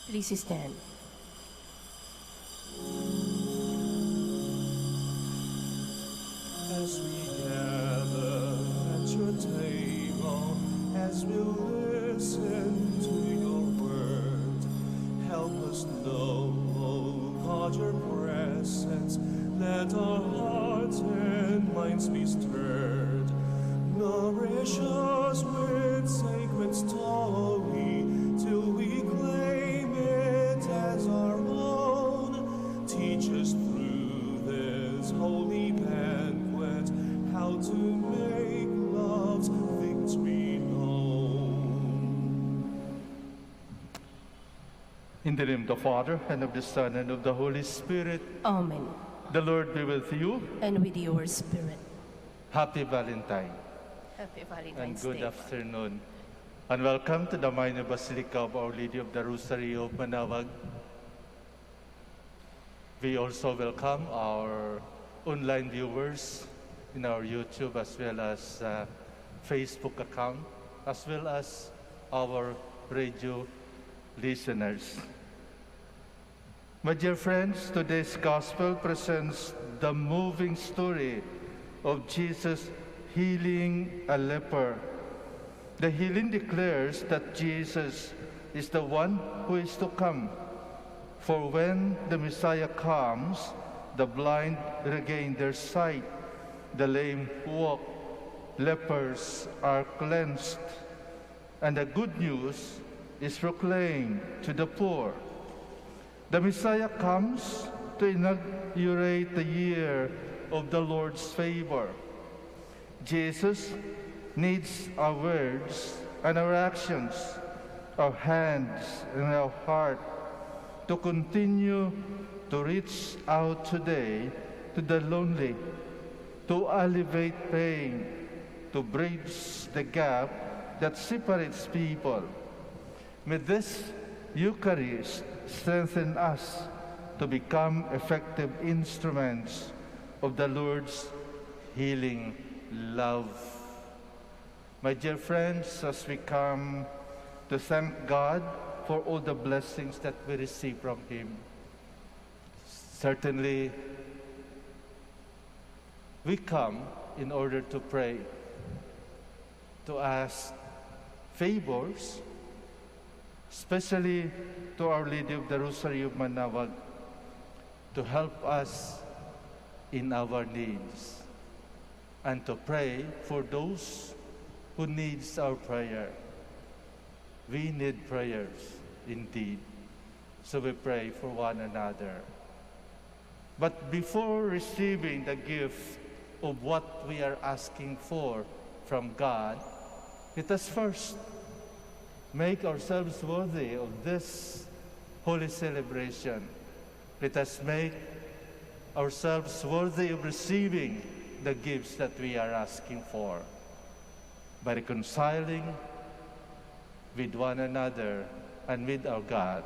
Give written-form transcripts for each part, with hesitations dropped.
Please stand. As we gather at your table, as we listen to your word, help us know, oh God, your presence. Let our hearts and minds be stirred. Nourish us with sacred story till we claim it as our own. Teach us through this holy banquet how to make love's victory known. In the name of the Father, and of the Son, and of the Holy Spirit. Amen. The Lord be with you. And with your spirit. Happy Valentine. Happy And Valentine's good Day. afternoon. And welcome to the Minor Basilica of Our Lady of the Rosary of Manaoag. We also welcome our online viewers in our YouTube as well as Facebook account, as well as our radio listeners. My dear friends, today's Gospel presents the moving story of Jesus healing a leper. The healing declares that Jesus is the one who is to come. For when the Messiah comes, the blind regain their sight, the lame walk, lepers are cleansed, and the good news is proclaimed to the poor. The Messiah comes to inaugurate the year of the Lord's favor. Jesus needs our words and our actions, our hands and our heart to continue to reach out today to the lonely, to alleviate pain, to bridge the gap that separates people. May this Eucharist strengthen us to become effective instruments of the Lord's healing love. My dear friends, as we come to thank God for all the blessings that we receive from Him, certainly we come in order to pray, to ask favors, especially to Our Lady of the Rosary of Manaoag, to help us in our needs, and to pray for those who needs our prayer. We need prayers indeed, so we pray for one another. But before receiving the gift of what we are asking for from God, let us first make ourselves worthy of this holy celebration. Let us make ourselves worthy of receiving the gifts that we are asking for by reconciling with one another and with our God.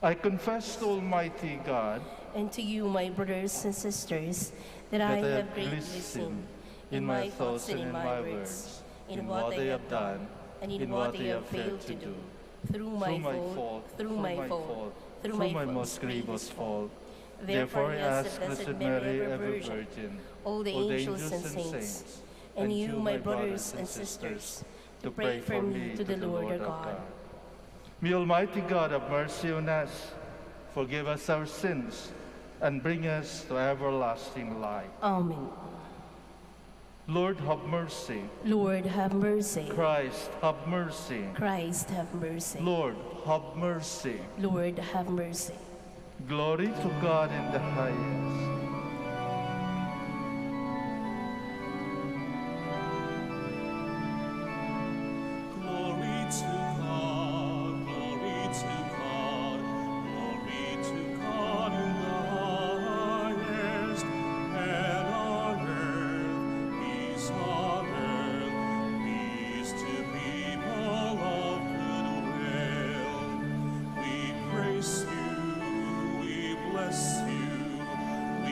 I confess to Almighty God And to you, my brothers and sisters, that I have greatly sinned in my thoughts and in my words, in what I have done and in what I have failed to do, through my fault, through my most grievous fault. Therefore I ask Blessed Mary, ever Virgin, all the angels and saints, and you, my brothers and sisters, to pray for me to the Lord our God. May Almighty God have mercy on us, forgive us our sins, and bring us to everlasting life. Amen. Lord, have mercy. Lord, have mercy. Christ, have mercy. Christ, have mercy. Lord, have mercy. Lord, have mercy. Glory to God in the highest. Glory to God, glory to God, glory to God in the highest, and on earth peace to people of good will. We praise you, we bless you, we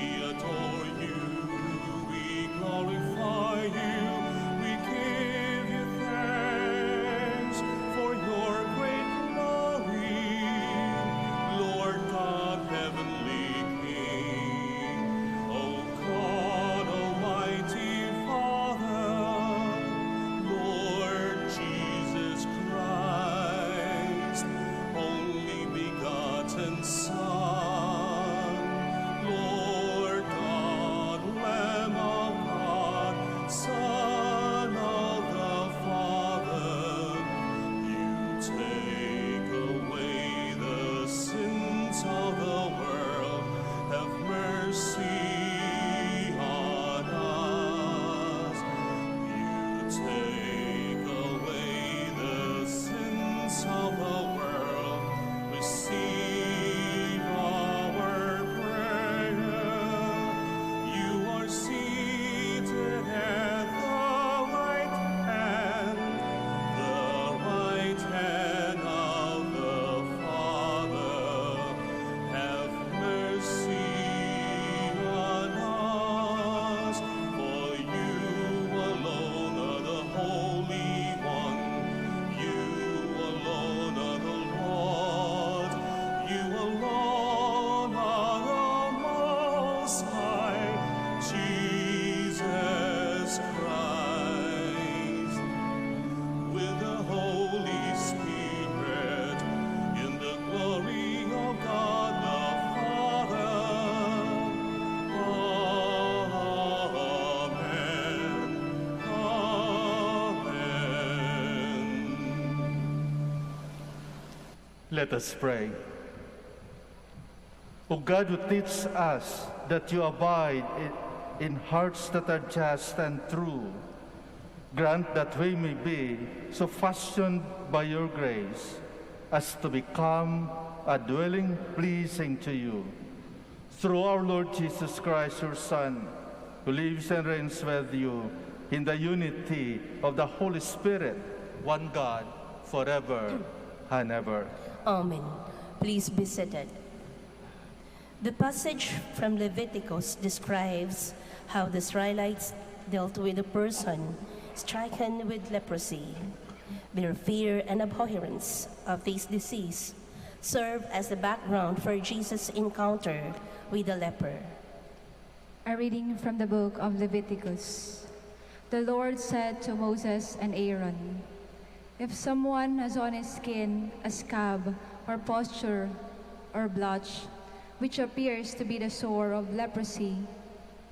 Let us pray. O God, who teach us that you abide in hearts that are just and true, grant that we may be so fashioned by your grace as to become a dwelling pleasing to you. Through our Lord Jesus Christ, your Son, who lives and reigns with you in the unity of the Holy Spirit, one God, forever and ever. Amen. Please be seated. The passage from Leviticus describes how the Israelites dealt with a person stricken with leprosy. Their fear and abhorrence of this disease serve as the background for Jesus' encounter with the leper. A reading from the book of Leviticus. The Lord said to Moses and Aaron, "If someone has on his skin a scab or pustule or blotch, which appears to be the sore of leprosy,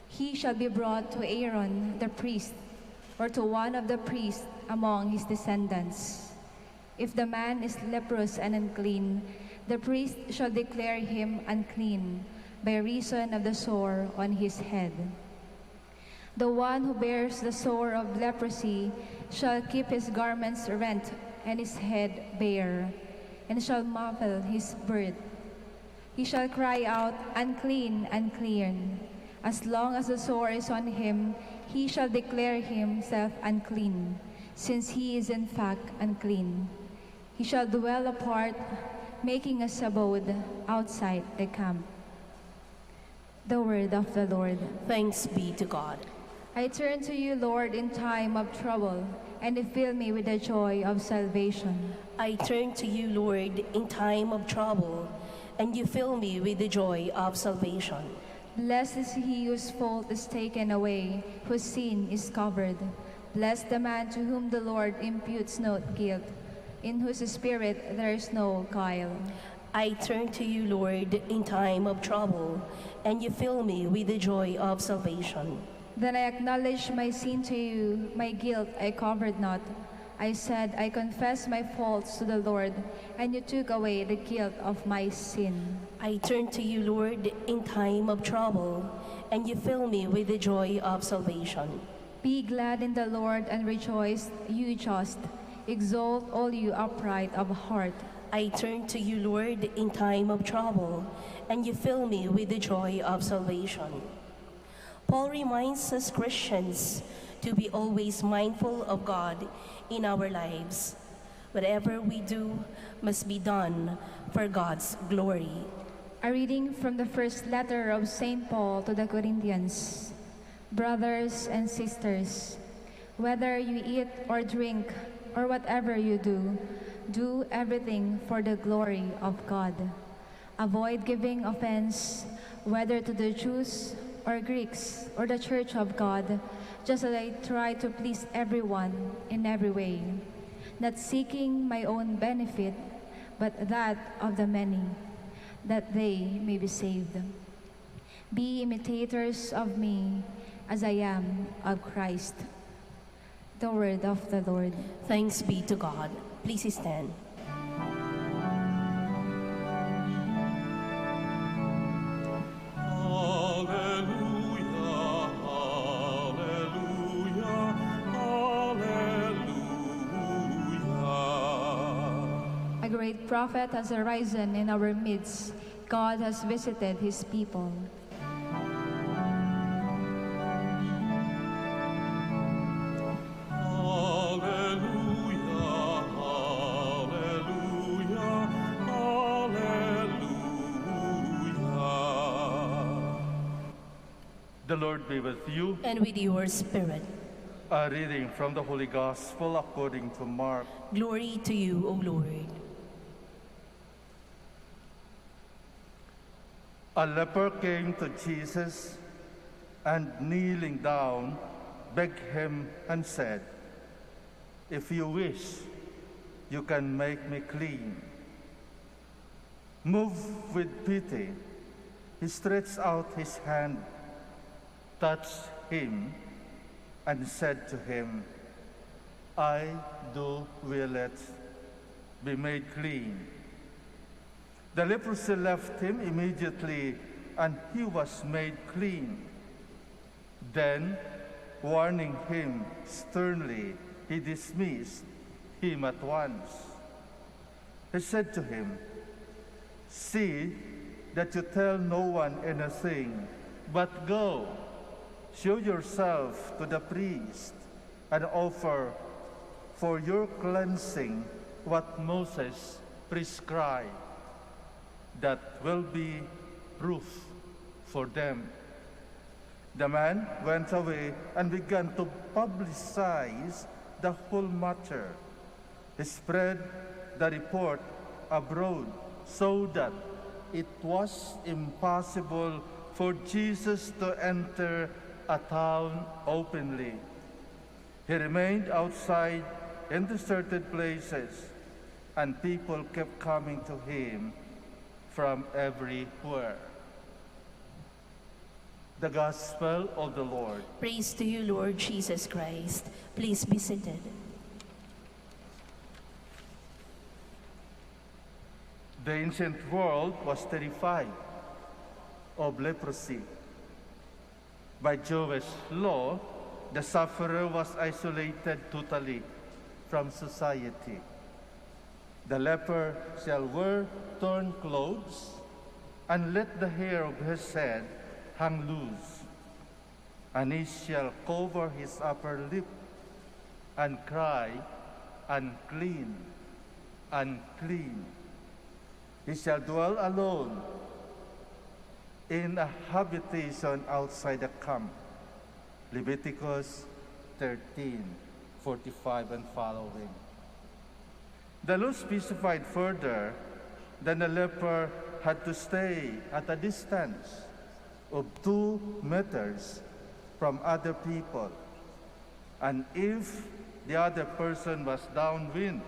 he shall be brought to Aaron the priest, or to one of the priests among his descendants. If the man is leprous and unclean, the priest shall declare him unclean by reason of the sore on his head. The one who bears the sore of leprosy shall keep his garments rent and his head bare, and shall muffle his birth. He shall cry out, 'Unclean, unclean.' As long as the sore is on him, he shall declare himself unclean, since he is in fact unclean. He shall dwell apart, making a abode outside the camp." The word of the Lord. Thanks be to God. I turn to you, Lord, in time of trouble, and you fill me with the joy of salvation. I turn to you, Lord, in time of trouble, and you fill me with the joy of salvation. Blessed is he whose fault is taken away, whose sin is covered. Blessed the man to whom the Lord imputes no guilt, in whose spirit there is no guile. I turn to you, Lord, in time of trouble, and you fill me with the joy of salvation. Then I acknowledged my sin to you, my guilt I covered not. I said, I confess my faults to the Lord, and you took away the guilt of my sin. I turn to you, Lord, in time of trouble, and you fill me with the joy of salvation. Be glad in the Lord and rejoice, you just. Exalt all you upright of heart. I turn to you, Lord, in time of trouble, and you fill me with the joy of salvation. Paul reminds us Christians to be always mindful of God in our lives. Whatever we do must be done for God's glory. A reading from the first letter of St. Paul to the Corinthians. Brothers and sisters, whether you eat or drink or whatever you do everything for the glory of God. Avoid giving offense, whether to the Jews or Greeks or the Church of God, just as I try to please everyone in every way, not seeking my own benefit, but that of the many, that they may be saved. Be imitators of me as I am of Christ. The word of the Lord. Thanks be to God. Please stand. A great prophet has arisen in our midst. God has visited his people. The Lord be with you. And with your spirit. A reading from the Holy Gospel according to Mark. Glory to you, O Lord. A leper came to Jesus and kneeling down, begged him and said, "If you wish, you can make me clean." Moved with pity, he stretched out his hand, touched him, and said to him, "I do will it be made clean." The leprosy left him immediately, and he was made clean. Then, warning him sternly, he dismissed him at once. He said to him, "See that you tell no one anything, but go, show yourself to the priest, and offer for your cleansing what Moses prescribed. That will be proof for them." The man went away and began to publicize the whole matter. He spread the report abroad so that it was impossible for Jesus to enter a town openly. He remained outside in deserted places, and people kept coming to him from everywhere. The Gospel of the Lord. Praise to you, Lord Jesus Christ. Please be seated. The ancient world was terrified of leprosy. By Jewish law, the sufferer was isolated totally from society. The leper shall wear torn clothes and let the hair of his head hang loose, and he shall cover his upper lip and cry, "Unclean, unclean." He shall dwell alone in a habitation outside the camp. Leviticus 13:45 and following. The law specified further that the leper had to stay at a distance of 2 meters from other people. And if the other person was downwind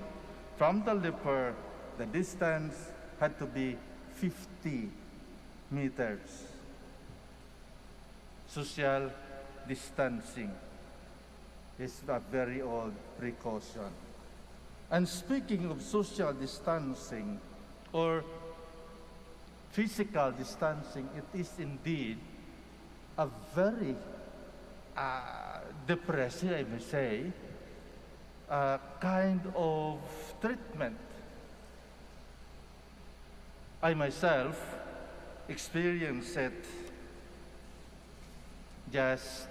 from the leper, the distance had to be 50 meters. Social distancing is a very old precaution. And speaking of social distancing or physical distancing, it is indeed a very depressing, I may say, kind of treatment. I myself experienced it just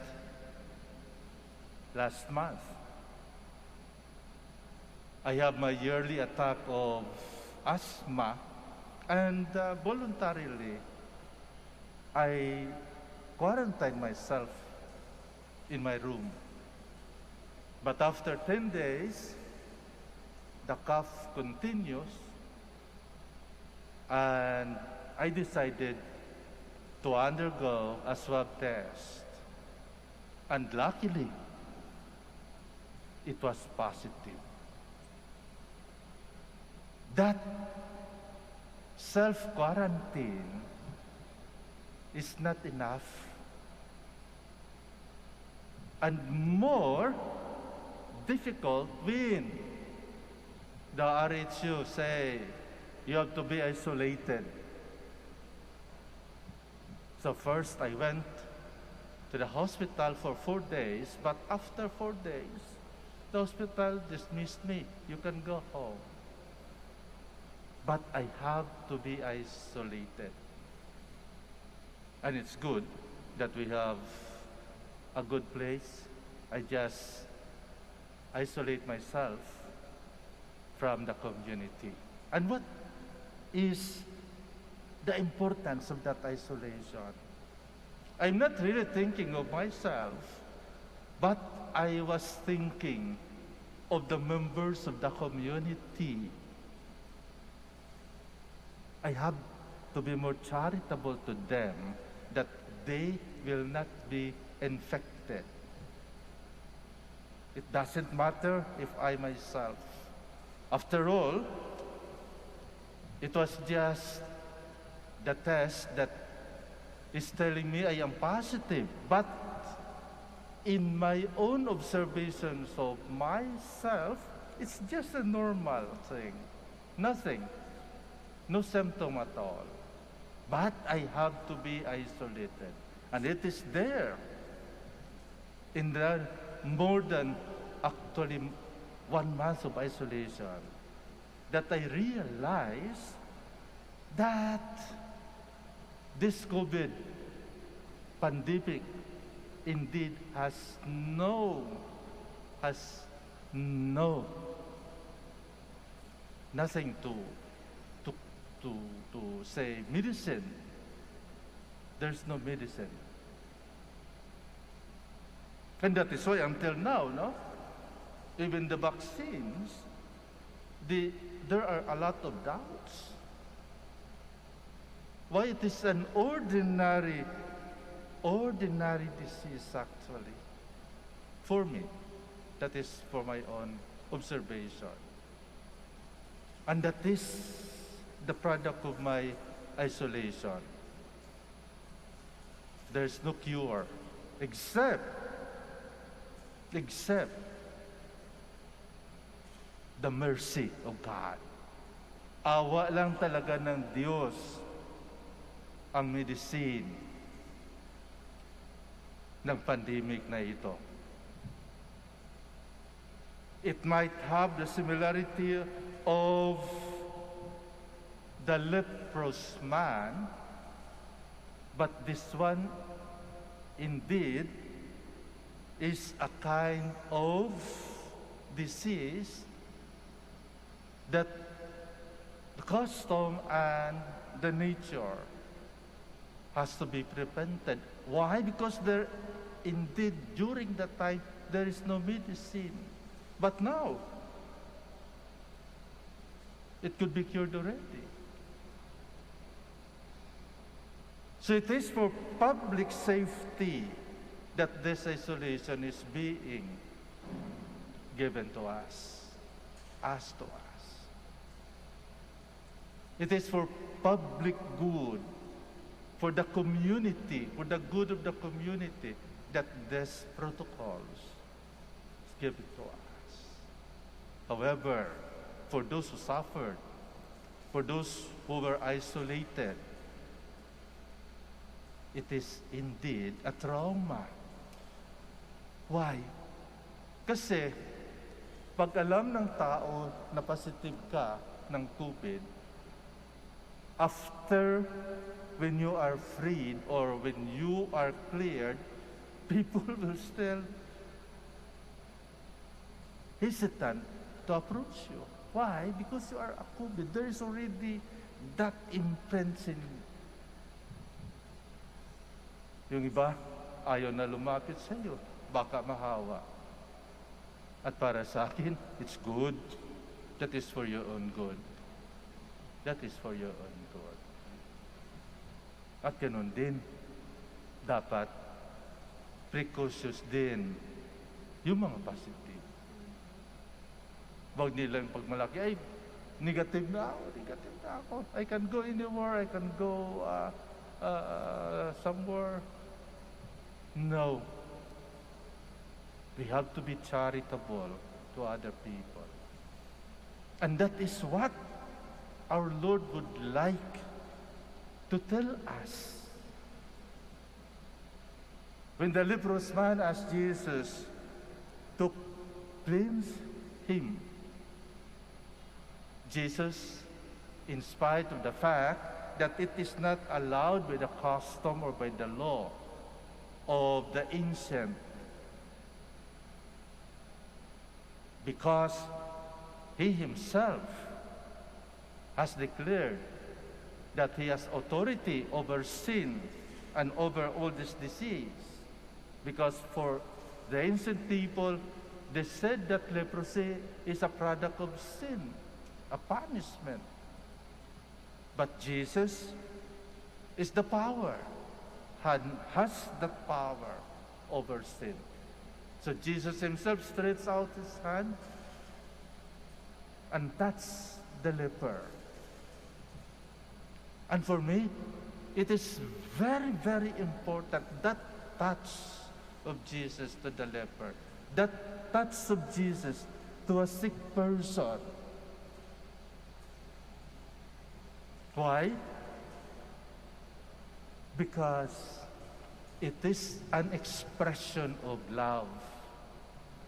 last month. I have my yearly attack of asthma, and voluntarily I quarantined myself in my room. But after 10 days, the cough continues, and I decided to undergo a swab test. And luckily, it was positive. That self-quarantine is not enough. And more difficult when the RHU say you have to be isolated. So first I went to the hospital for 4 days, but after 4 days, the hospital dismissed me. You can go home. But I have to be isolated. And it's good that we have a good place. I just isolate myself from the community. And what is the importance of that isolation? I'm not really thinking of myself, but I was thinking of the members of the community. I have to be more charitable to them that they will not be infected. It doesn't matter if I myself. After all, it was just the test that is telling me I am positive. But in my own observations of myself, it's just a normal thing. Nothing. no symptom at all. But I have to be isolated. And it is there, in the more than actually 1 month of isolation, that I realize that this COVID pandemic indeed has nothing to say medicine. There's no medicine. And that is why until now, no? Even the vaccines, there are a lot of doubts. Why it is an ordinary disease actually. For me, that is for my own observation. And that is the product of my isolation. There's no cure except the mercy of God. Awa lang talaga ng Diyos ang medicine ng pandemic na ito. It might have the similarity of the leprous man, but this one indeed is a kind of disease that the custom and the nature has to be prevented. Why? Because there, indeed, during that time, there is no medicine. But now, it could be cured already. So it is for public safety that this isolation is being given to us, as to us. It is for public good, for the community, for the good of the community, that these protocols is given to us. However, for those who suffered, for those who were isolated, it is indeed a trauma. Why? Kasi, pag alam ng tao na positive ka ng COVID, after when you are freed or when you are cleared, people will still hesitant to approach you. Why? Because you are a COVID. There is already that imprints in you. Yung iba, ayaw na lumapit sa iyo. Baka mahawa. At para sa akin, it's good. That is for your own good. That is for your own good. At ganun din, dapat precautious din yung mga positive. Huwag nilang pagmalaki, ay, negative na ako. I can go anywhere, I can go somewhere. No. We have to be charitable to other people. And that is what our Lord would like to tell us. When the leprous man asked Jesus to cleanse him, Jesus, in spite of the fact that it is not allowed by the custom or by the law of the ancient, because he himself has declared that he has authority over sin and over all this disease. Because for the ancient people, they said that leprosy is a product of sin, a punishment. But Jesus is the power, has the power over sin. So Jesus himself stretched out his hand and touched the leper. And for me, it is very, very important, that touch of Jesus to the leper, that touch of Jesus to a sick person. Why? Because it is an expression of love.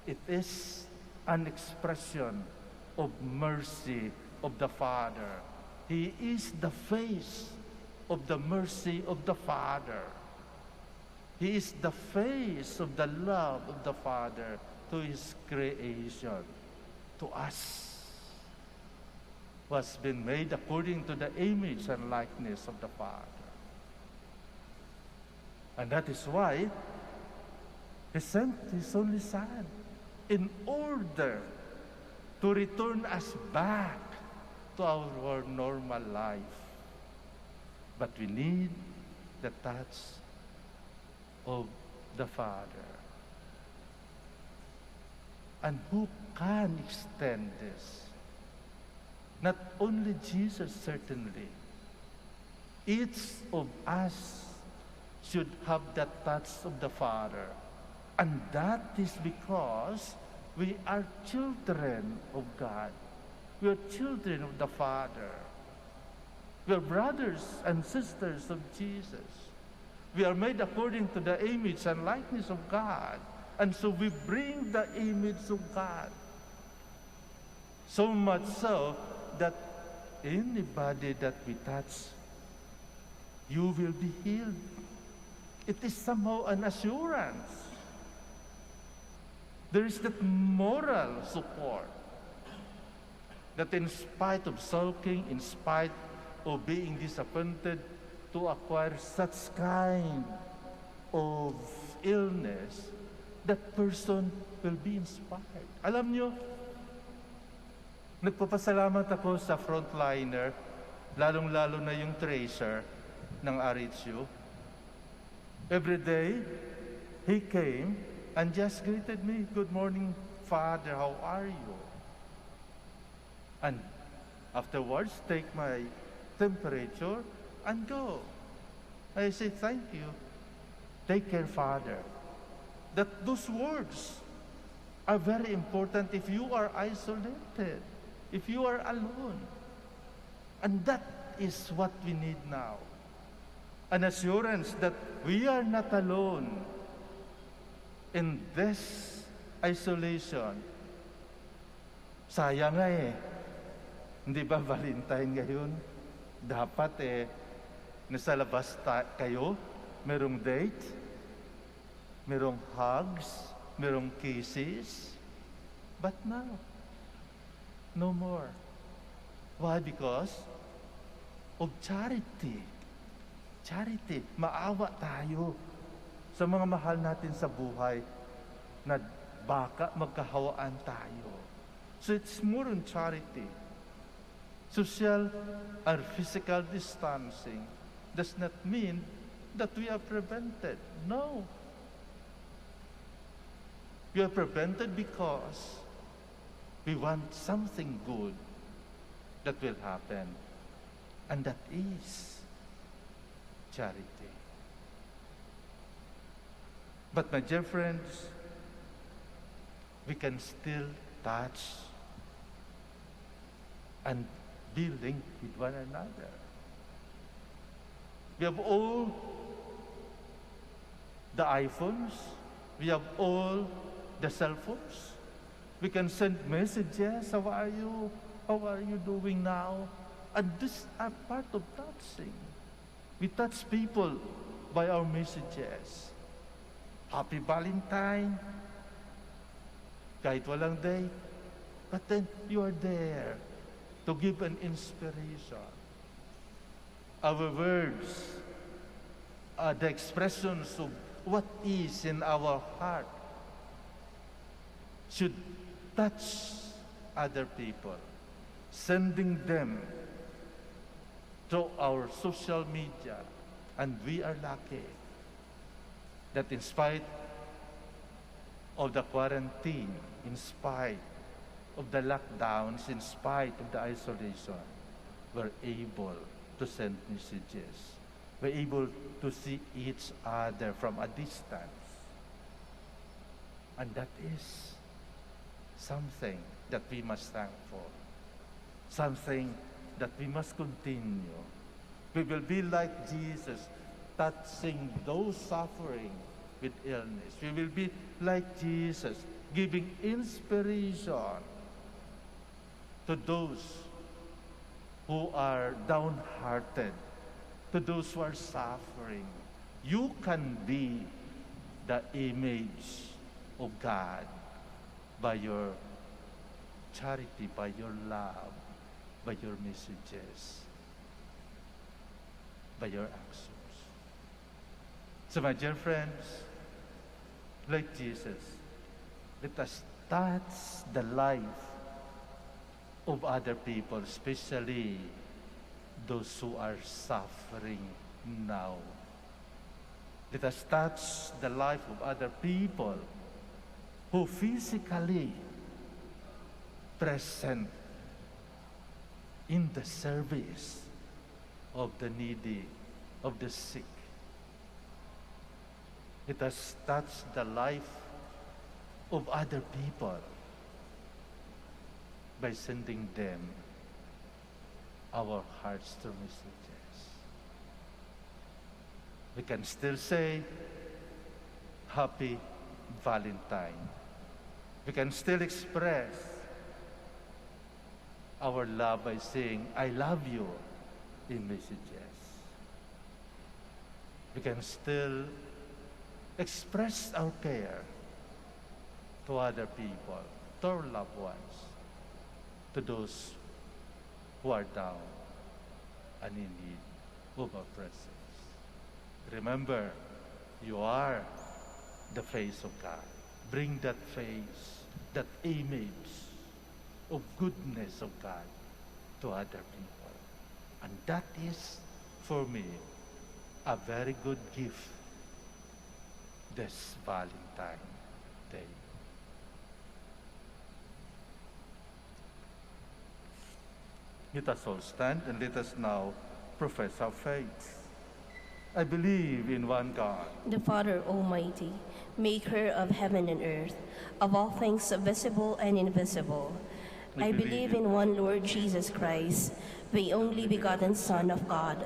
It is an expression of mercy of the Father. He is the face of the mercy of the Father. He is the face of the love of the Father to His creation, to us, who has been made according to the image and likeness of the Father. And that is why He sent His only Son in order to return us back to our normal life. But we need the touch of the Father. And who can extend this? Not only Jesus, certainly. Each of us should have the touch of the Father. And that is because we are children of God. We are children of the Father. We are brothers and sisters of Jesus. We are made according to the image and likeness of God. And so we bring the image of God. So much so that anybody that we touch, you will be healed. It is somehow an assurance. There is that moral support that in spite of sulking, in spite of being disappointed to acquire such kind of illness, that person will be inspired. Alam nyo, nagpapasalamat ako sa frontliner, lalong-lalo na yung tracer ng RHU. Every day, he came and just greeted me, "Good morning, Father, how are you?" And afterwards, take my temperature and go. I say, "Thank you. Take care, Father." That those words are very important if you are isolated, if you are alone. And that is what we need now. An assurance that we are not alone in this isolation. Sayang nga hindi ba Valentine ngayon? Dapat nasa labas kayo, merong date, merong hugs, merong kisses. But now, no more. Why? Because of charity. Charity. Maawa tayo sa mga mahal natin sa buhay na baka magkahawaan tayo. So it's more on charity. Social or physical distancing does not mean that we are prevented. No. We are prevented because we want something good that will happen. And that is charity. But my dear friends, we can still touch and be linked with one another. We have all the iPhones. We have all the cell phones. We can send messages. How are you? How are you doing now? And these are part of touching. We touch people by our messages. Happy Valentine. Kahit walang date. But then you are there to give an inspiration. Our words are the expressions of what is in our heart should touch other people, sending them to our social media. And we are lucky that in spite of the quarantine, in spite of the lockdowns, in spite of the isolation, we're able to send messages. We're able to see each other from a distance. And that is something that we must thank for. Something that we must continue We will be like Jesus, touching those suffering with illness. We will be like Jesus, giving inspiration to those who are downhearted, to those who are suffering. You can be the image of God by your charity, by your love, by your messages, by your actions. So my dear friends, like Jesus, let us touch the life of other people, especially those who are suffering now. Let us touch the life of other people who physically present in the service of the needy, of the sick. Let us touch the life of other people by sending them our hearts to messages. We can still say, Happy Valentine. We can still express our love by saying, I love you in messages. We can still express our care to other people, to our loved ones, to those who are down and in need of our presence. Remember, you are the face of God. Bring that face, that image of goodness of God to other people. And that is, for me, a very good gift this Valentine Day. Let us all stand and let us now profess our faith. I believe in one God, the Father Almighty, maker of heaven and earth, of all things visible and invisible. I believe in one Lord Jesus Christ, the only begotten Son of God,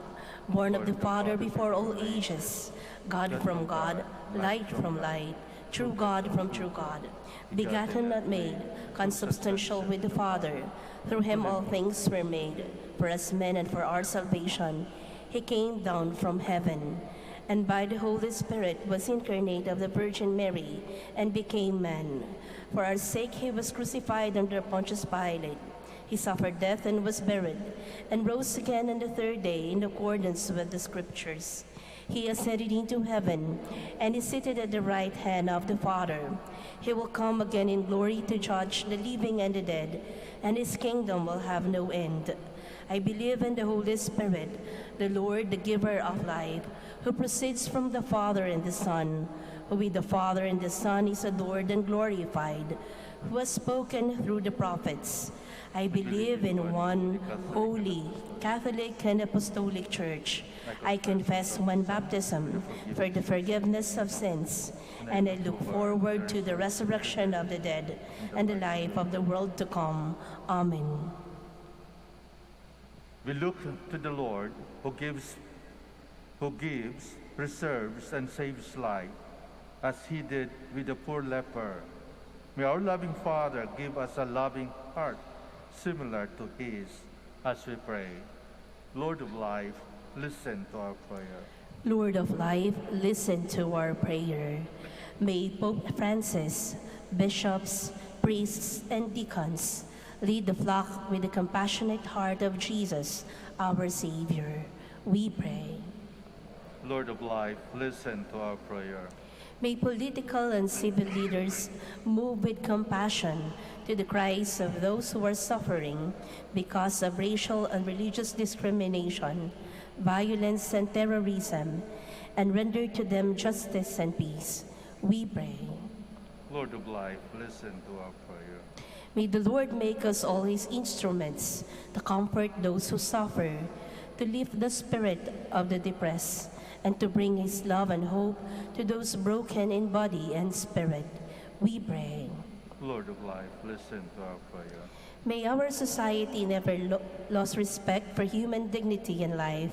born of the Father before all ages, God from God, light from light, true God from true God, begotten not made, consubstantial with the Father. Through him all things were made. For us men and for our salvation, he came down from heaven, and by the Holy Spirit was incarnate of the Virgin Mary, and became man. For our sake he was crucified under Pontius Pilate. He suffered death and was buried, and rose again on the third day in accordance with the Scriptures. He ascended into heaven, and is seated at the right hand of the Father. He will come again in glory to judge the living and the dead, and his kingdom will have no end. I believe in the Holy Spirit, the Lord, the giver of life, who proceeds from the Father and the Son, who with the Father and the Son is adored and glorified, who has spoken through the prophets. I believe in one holy, Catholic, and Apostolic Church. I confess one baptism for the forgiveness of sins, and I look forward to the resurrection of the dead and the life of the world to come. Amen. we look to the Lord who gives, preserves, and saves life, as he did with the poor leper. May our loving Father give us a loving heart similar to his as we pray. Lord of life, listen to our prayer. Lord of life, listen to our prayer. May Pope Francis, bishops, priests, and deacons lead the flock with the compassionate heart of Jesus, our Savior. We pray. Lord of life, listen to our prayer. May political and civil leaders move with compassion to the cries of those who are suffering because of racial and religious discrimination, violence and terrorism, and render to them justice and peace. We pray. Lord of life, listen to our prayer. May the Lord make us all his instruments to comfort those who suffer, to lift the spirit of the depressed, and to bring his love and hope to those broken in body and spirit. We pray. Lord of life, listen to our prayer. May our society never lose respect for human dignity and life.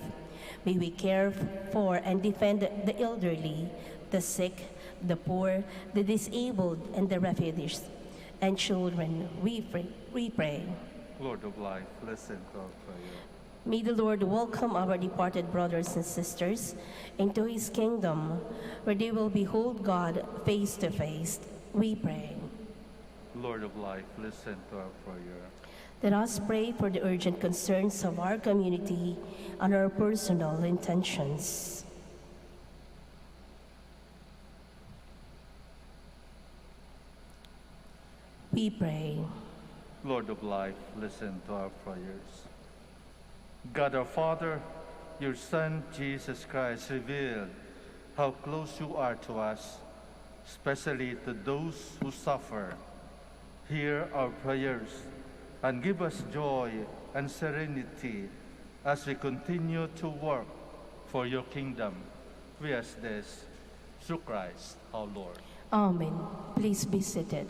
May we care for and defend the elderly, the sick, the poor, the disabled, and the refugees and children. We pray. Lord of life, listen to our prayer. May the Lord welcome our departed brothers and sisters into his kingdom, where they will behold God face to face. We pray. Lord of life, listen to our prayer. Let us pray for the urgent concerns of our community and our personal intentions. We pray. Lord of life, listen to our prayers. God our Father, your Son, Jesus Christ, revealed how close you are to us, especially to those who suffer. Hear our prayers and give us joy and serenity as we continue to work for your kingdom. We ask this through Christ our Lord. Amen. Please be seated.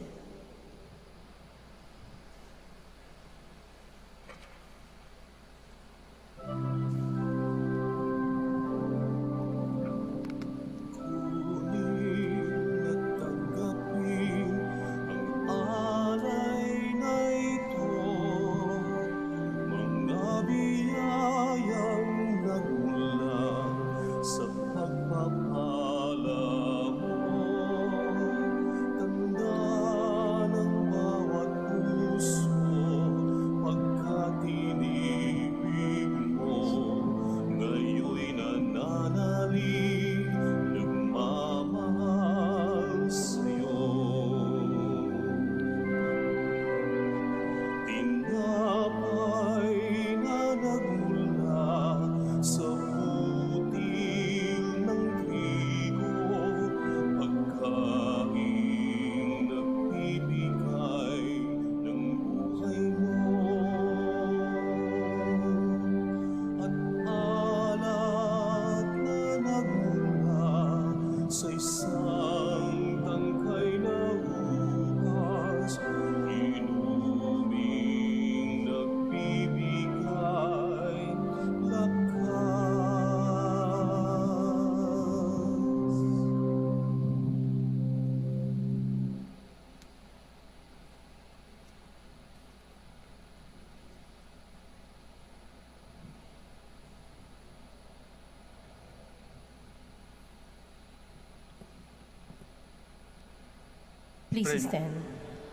Please stand.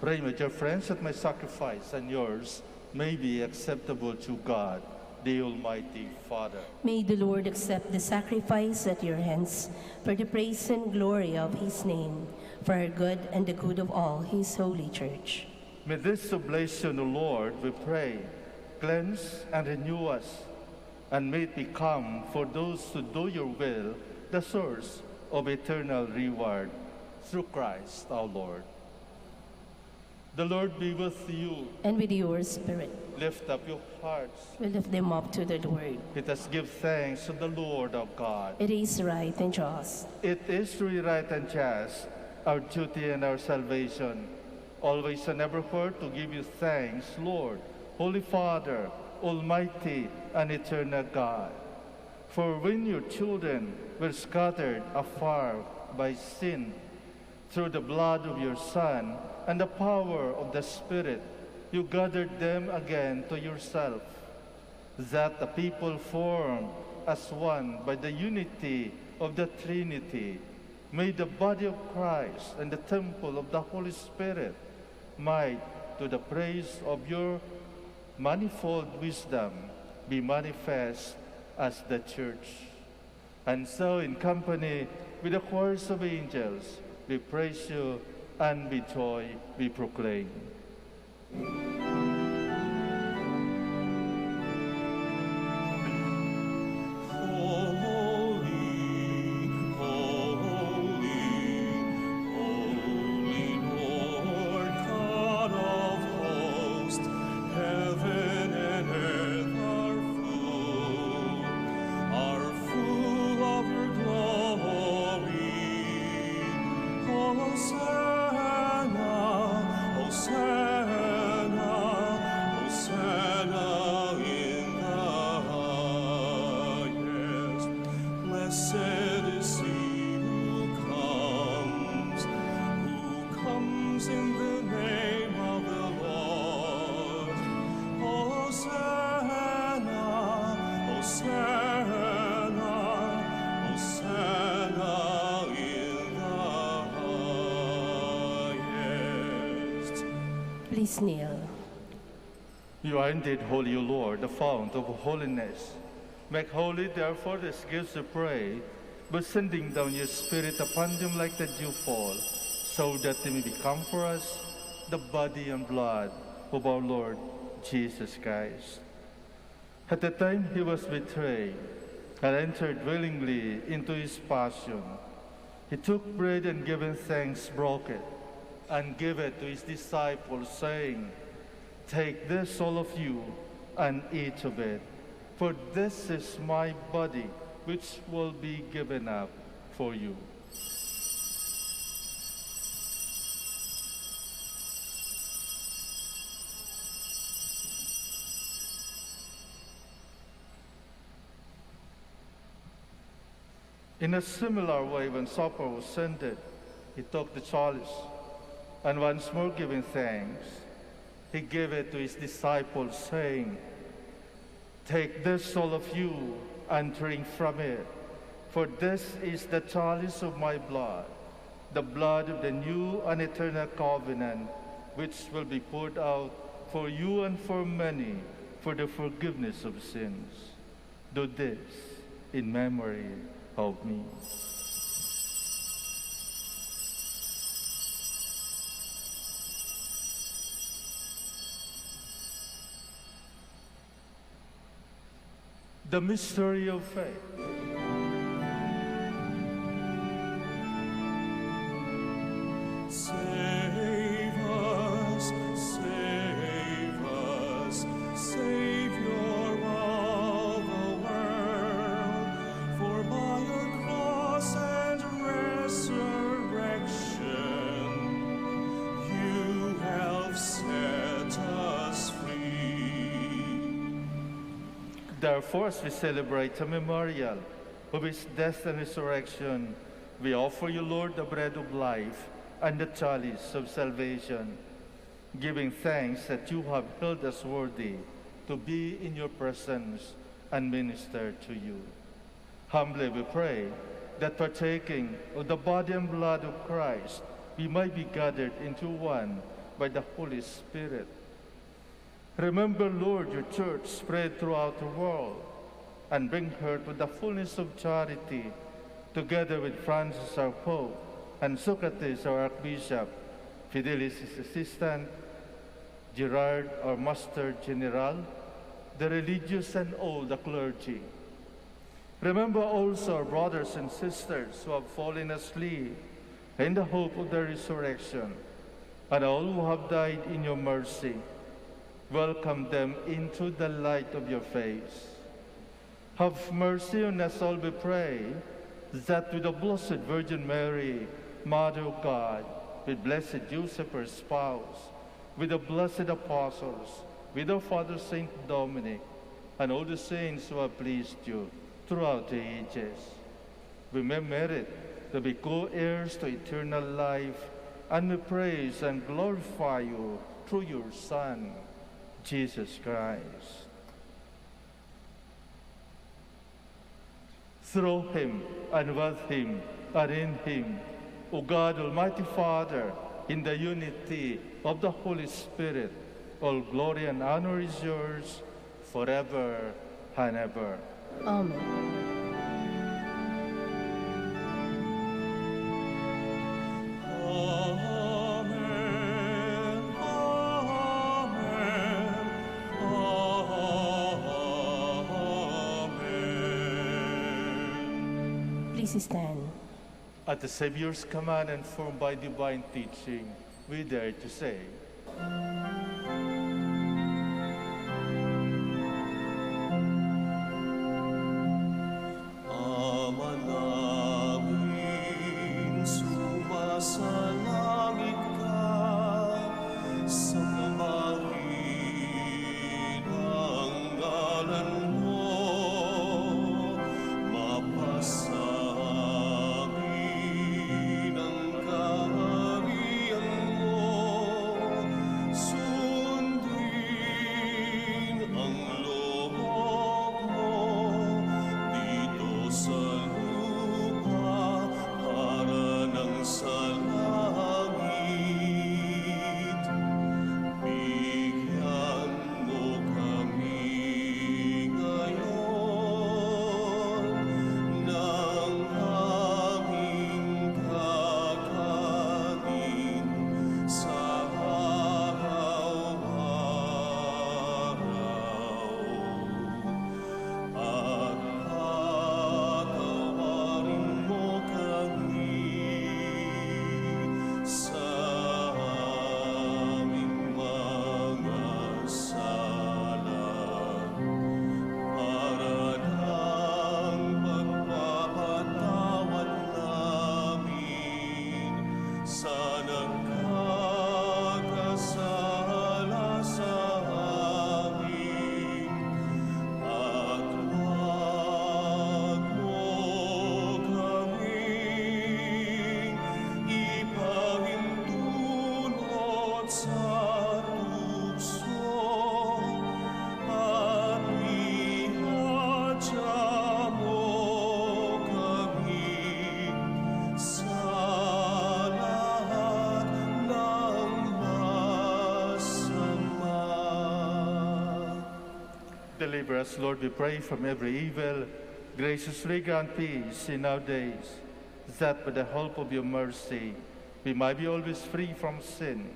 Pray, my dear friends, that my sacrifice and yours may be acceptable to God, the Almighty Father. May the Lord accept the sacrifice at your hands for the praise and glory of his name, for our good and the good of all his holy church. May this oblation, O Lord, we pray, cleanse and renew us, and may it become, for those who do your will, the source of eternal reward, through Christ our Lord. The Lord be with you. And with your spirit. Lift up your hearts. We lift them up to the Lord. Let us give thanks to the Lord our God. It is right and just. It is truly right and just, our duty and our salvation, always and evermore to give you thanks, Lord, Holy Father, Almighty and eternal God. For when your children were scattered afar by sin, through the blood of your Son and the power of the Spirit, you gathered them again to yourself, that the people formed as one by the unity of the Trinity, may the body of Christ and the temple of the Holy Spirit might, to the praise of your manifold wisdom, be manifest as the Church. And so, in company with the choirs of angels, we praise you, and with joy we proclaim. Hosanna, Hosanna. Please kneel. You are indeed holy, O Lord, the fount of holiness. Make holy, therefore, these gifts, we pray, by sending down your Spirit upon them like the dew fall, so that they may become for us the body and blood of our Lord Jesus Christ. At the time he was betrayed and entered willingly into his passion, he took bread and giving thanks, broke it, and gave it to his disciples, saying, "Take this, all of you, and eat of it, for this is my body, which will be given up for you." In a similar way, when supper was ended, he took the chalice, and once more giving thanks, he gave it to his disciples, saying, "Take this, all of you, and drink from it, for this is the chalice of my blood, the blood of the new and eternal covenant, which will be poured out for you and for many for the forgiveness of sins. Do this in memory of me." The mystery of faith. Save us, save us, Savior of the world, for by your cross and resurrection, you have set us free. Therefore, as we celebrate a memorial of his death and resurrection, we offer you, Lord, the bread of life and the chalice of salvation, giving thanks that you have held us worthy to be in your presence and minister to you. Humbly we pray that partaking of the body and blood of Christ, we might be gathered into one by the Holy Spirit. Remember, Lord, your church spread throughout the world, and bring her to the fullness of charity, together with Francis, our Pope, and Socrates, our Archbishop, Fidelis, his assistant, Gerard, our Master General, the religious and all the clergy. Remember also our brothers and sisters who have fallen asleep in the hope of the resurrection, and all who have died in your mercy. Welcome them into the light of your face. Have mercy on us all, we pray, that with the Blessed Virgin Mary, Mother of God, with Blessed Joseph, her spouse, with the blessed apostles, with our Father Saint Dominic, and all the saints who have pleased you throughout the ages, we may merit to be co-heirs to eternal life, and we praise and glorify you through your Son, Jesus Christ. Through him, and with him, and in him, O God, Almighty Father, in the unity of the Holy Spirit, all glory and honor is yours forever and ever. Amen. Please stand. At the Savior's command and formed by divine teaching, we dare to say, Ama namin, sumasalangit ka, sambahin ang ngalan mo, mapasamin ang kaharian mo, Deliver us, Lord, we pray, from every evil. Graciously grant peace in our days, that by the help of your mercy we might be always free from sin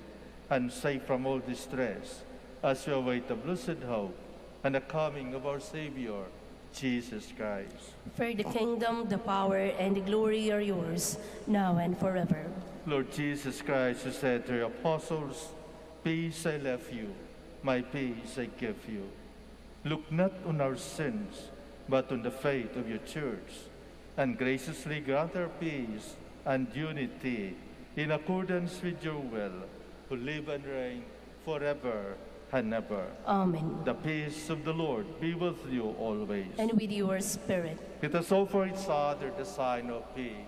and safe from all distress, as we await the blessed hope and the coming of our Savior, Jesus Christ. For the kingdom, the power, and the glory are yours, now and forever. Lord Jesus Christ, who said to your apostles, "Peace I left you, my peace I give you." Look not on our sins, but on the faith of your church, and graciously grant her peace and unity in accordance with your will, who live and reign forever and ever. Amen. The peace of the Lord be with you always. And with your spirit. Let us offer each other the sign of peace.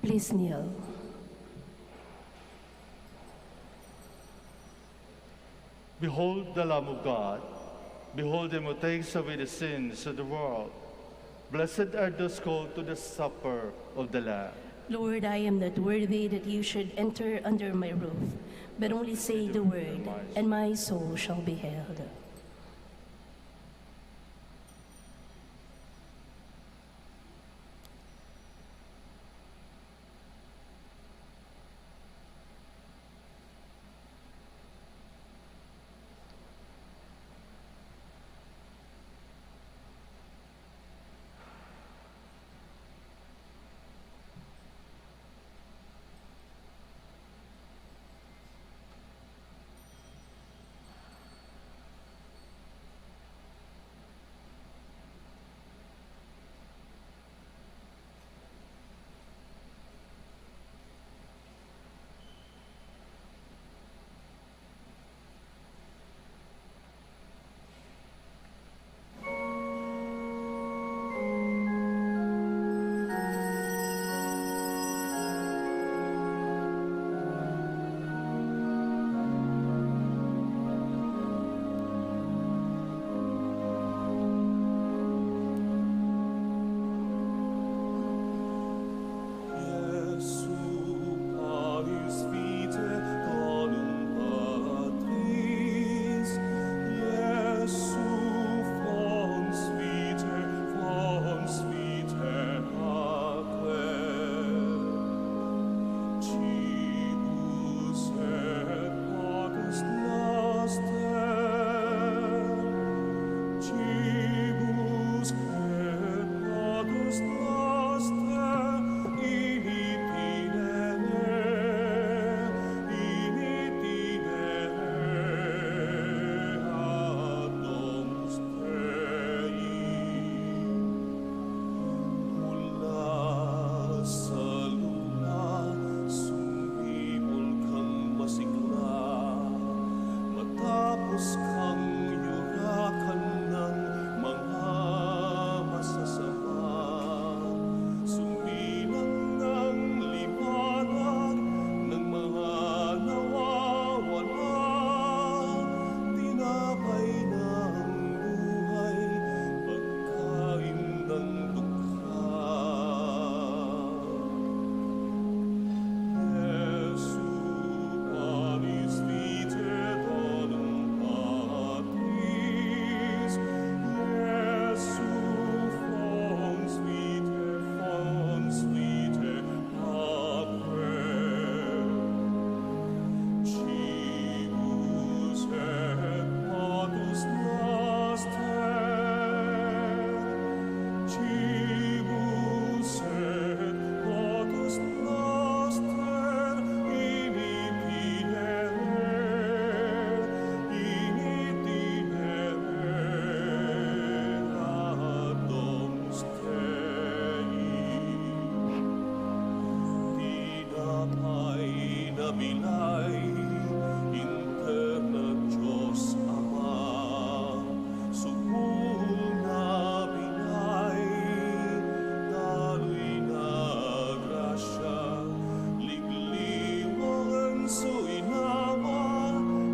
Please kneel. Behold the Lamb of God. Behold him who takes away the sins of the world. Blessed are those called to the supper of the Lamb. Lord, I am not worthy that you should enter under my roof, but only say the word, and my soul shall be healed. milay, interna Diyos Ama, supul na binay, daloy na grasya, ligliwangan suinawa,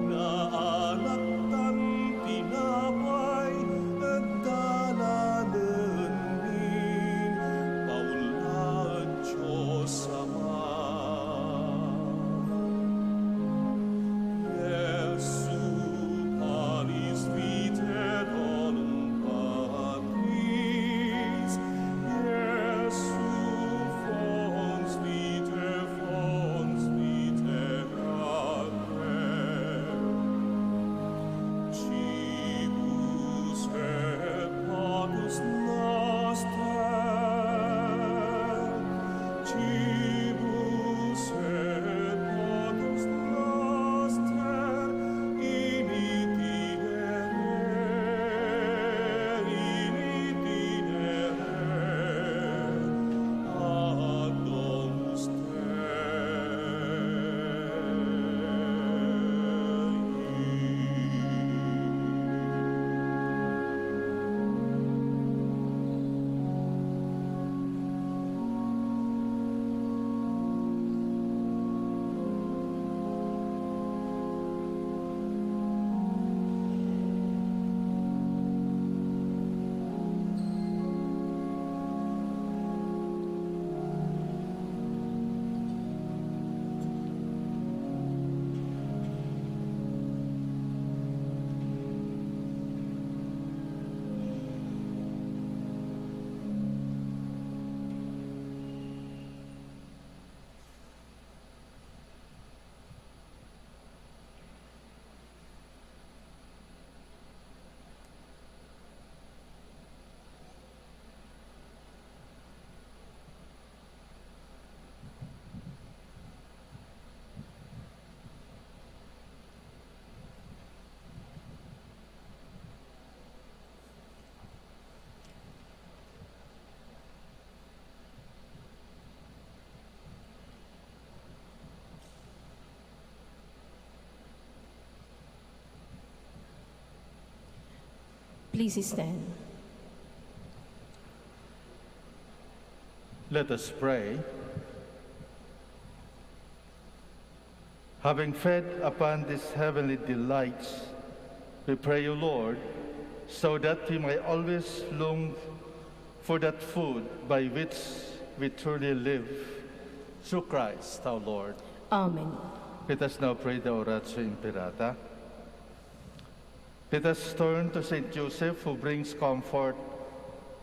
na alaktan tinapay, at dalanan min, paula Diyos Ama. Jesu panis vitae donum Patris, Jesu fons vitae gratia. Cibus et patus noster, Cibus et patus noster, initidere, ad domus Please stand. Let us pray. Having fed upon these heavenly delights, we pray you, Lord, so that we may always long for that food by which we truly live. Through Christ our Lord. Amen. Let us now pray the Oratio Imperata. Let us turn to Saint Joseph, who brings comfort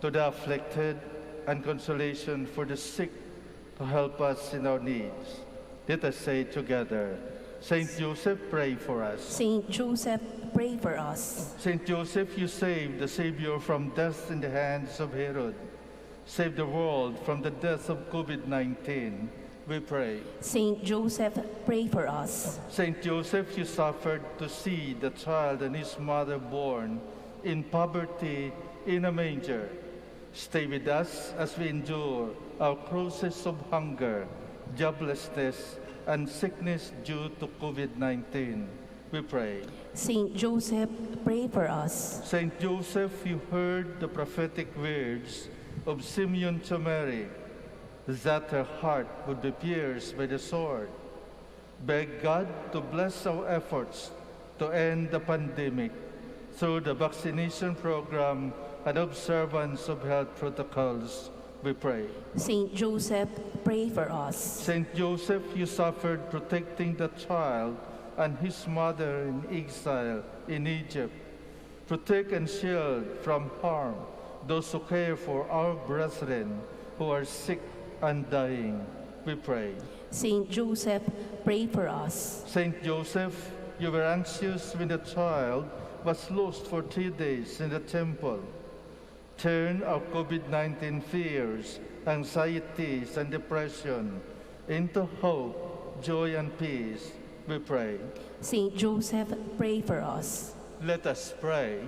to the afflicted and consolation for the sick, to help us in our needs. Let us say together, Saint Joseph, pray for us. Saint Joseph, pray for us. Saint Joseph, you saved the Savior from death in the hands of Herod. Save the world from the death of COVID-19, we pray. Saint Joseph, pray for us. Saint Joseph, you suffered to see the child and his mother born in poverty in a manger. Stay with us as we endure our crosses of hunger, joblessness, and sickness due to COVID-19. We pray. Saint Joseph, pray for us. Saint Joseph, you heard the prophetic words of Simeon to Mary, that her heart would be pierced by the sword. Beg God to bless our efforts to end the pandemic through the vaccination program and observance of health protocols, we pray. Saint Joseph, pray for us. Saint Joseph, you suffered protecting the child and his mother in exile in Egypt. Protect and shield from harm those who care for our brethren who are sick and dying, we pray. Saint Joseph, pray for us. Saint Joseph, you were anxious when the child was lost for 3 days in the temple. Turn our COVID-19 fears, anxieties, and depression into hope, joy, and peace, we pray. Saint Joseph, pray for us. Let us pray.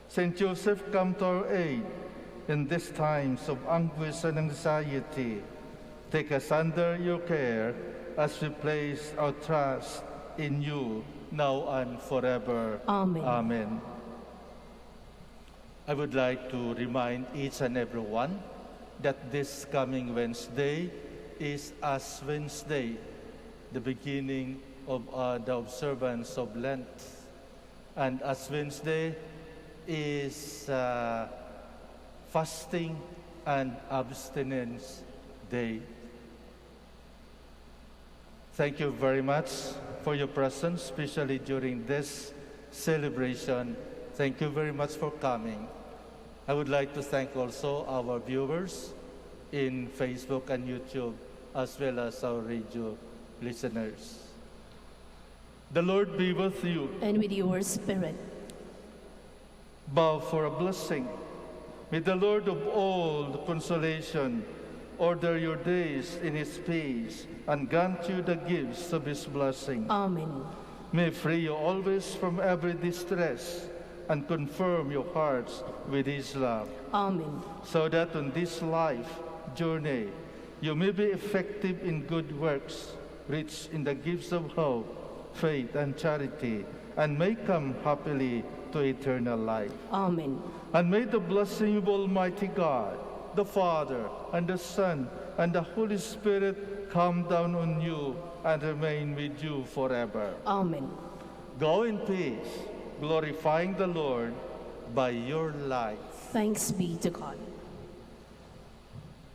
Saint Joseph, come to our aid in these times of anguish and anxiety. Take us under your care as we place our trust in you now and forever. Amen. Amen. I would like to remind each and every one that this coming Wednesday is Ash Wednesday, the beginning of the observance of Lent. And Ash Wednesday is fasting and abstinence day. Thank you very much for your presence, especially during this celebration. Thank you very much for coming. I would like to thank also our viewers in Facebook and YouTube, as well as our radio listeners. The Lord be with you. And with your spirit. Bow for a blessing. May the Lord of all consolation order your days in his peace and grant you the gifts of his blessing. Amen. May free you always from every distress and confirm your hearts with his love. Amen. So that on this life journey you may be effective in good works, rich in the gifts of hope, faith, and charity, and may come happily to eternal life. Amen. And may the blessing of Almighty God, the Father, and the Son, and the Holy Spirit come down on you and remain with you forever. Amen. Go in peace, glorifying the Lord by your life. Thanks be to God.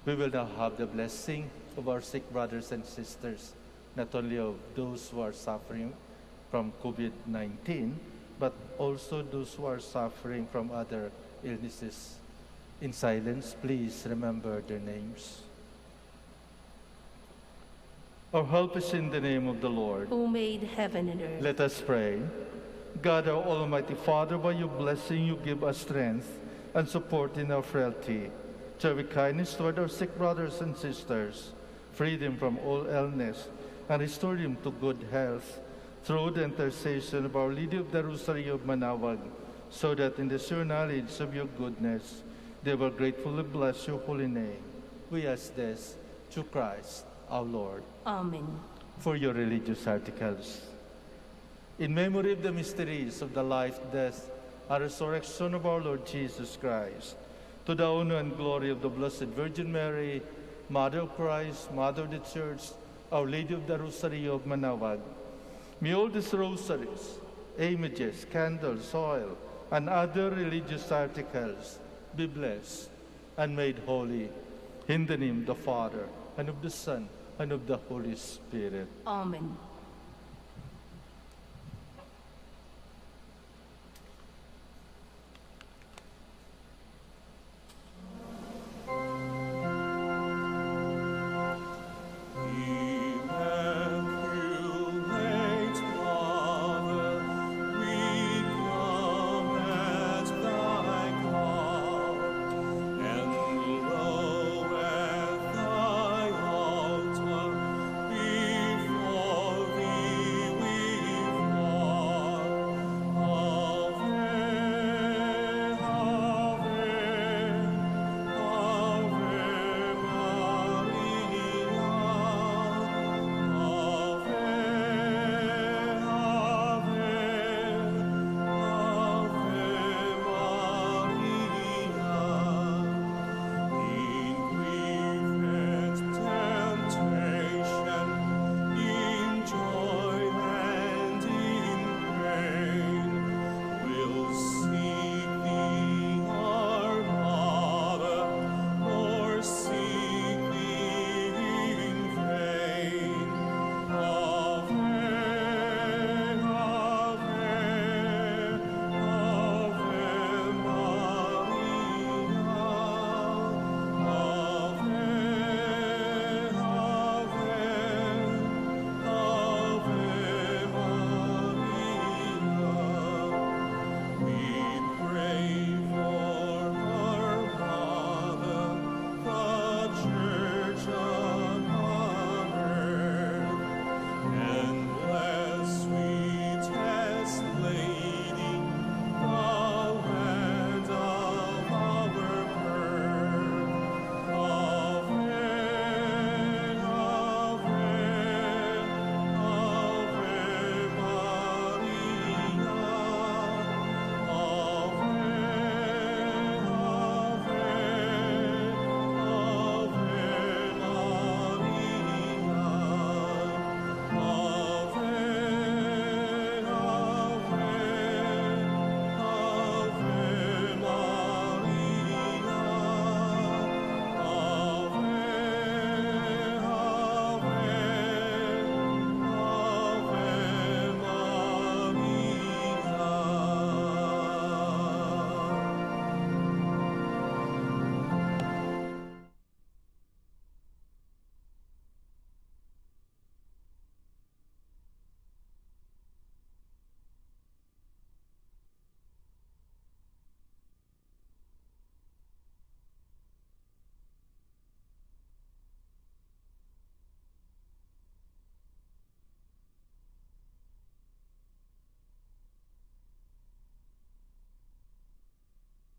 We will now have the blessing of our sick brothers and sisters, not only of those who are suffering from COVID-19, but also those who are suffering from other illnesses. In silence, please remember their names. Our help is in the name of the Lord, Who made heaven and earth. Let us pray. God, our Almighty Father, by your blessing you give us strength and support in our frailty. Show kindness toward our sick brothers and sisters, free them from all illness, and restore them to good health through the intercession of Our Lady of the Rosary of Manaoag, so that in the sure knowledge of your goodness, they will gratefully bless your holy name. We ask this through Christ our Lord. Amen. For your religious articles. In memory of the mysteries of the life, death, and resurrection of our Lord Jesus Christ, to the honor and glory of the Blessed Virgin Mary, Mother of Christ, Mother of the Church, Our Lady of the Rosary of Manaoag, may all these rosaries, images, candles, oil, and other religious articles be blessed and made holy. In the name of the Father, and of the Son, and of the Holy Spirit. Amen.